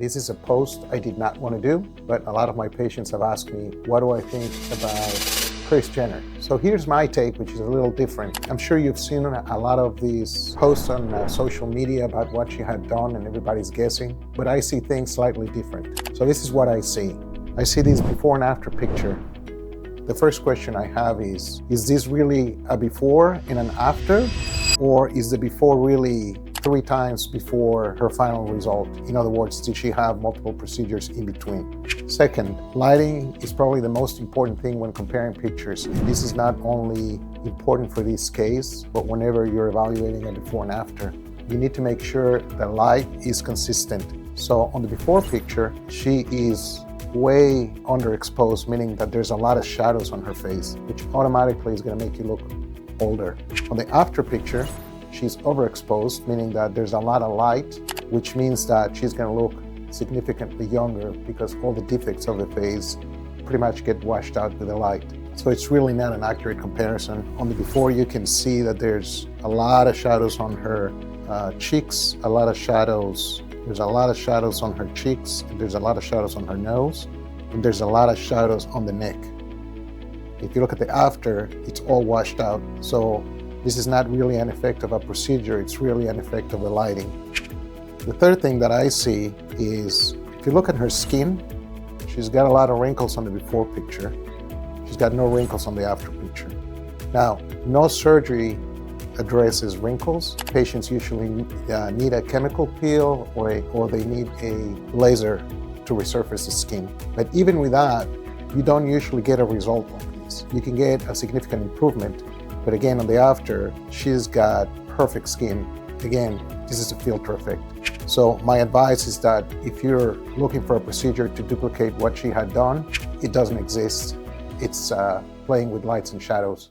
This is a post I did not want to do, but a lot of my patients have asked me, what do I think about Kris Jenner? So here's my take, which is a little different. I'm sure you've seen a lot of these posts on social media about what she had done and everybody's guessing, but I see things slightly different. So this is what I see. I see this before and after picture. The first question I have is this really a before and an after? Or is the before really 3 times before her final result? In other words, did she have multiple procedures in between? Second, lighting is probably the most important thing when comparing pictures. And this is not only important for this case, but whenever you're evaluating a before and after, you need to make sure the light is consistent. So on the before picture, she is way underexposed, meaning that there's a lot of shadows on her face, which automatically is going to make you look older. On the after picture, she's overexposed, meaning that there's a lot of light, which means that she's going to look significantly younger because all the defects of the face pretty much get washed out with the light. So it's really not an accurate comparison. On the before, you can see that there's a lot of shadows on her cheeks, a lot of shadows. There's a lot of shadows on her cheeks, and there's a lot of shadows on her nose, and there's a lot of shadows on the neck. If you look at the after, it's all washed out. So this is not really an effect of a procedure, it's really an effect of the lighting. The third thing that I see is, if you look at her skin, she's got a lot of wrinkles on the before picture. She's got no wrinkles on the after picture. Now, no surgery addresses wrinkles. Patients usually need a chemical peel or they need a laser to resurface the skin. But even with that, you don't usually get a result on this. You can get a significant improvement, but again, on the after, she's got perfect skin. Again, this is a filter effect. So my advice is that if you're looking for a procedure to duplicate what she had done, it doesn't exist. It's playing with lights and shadows.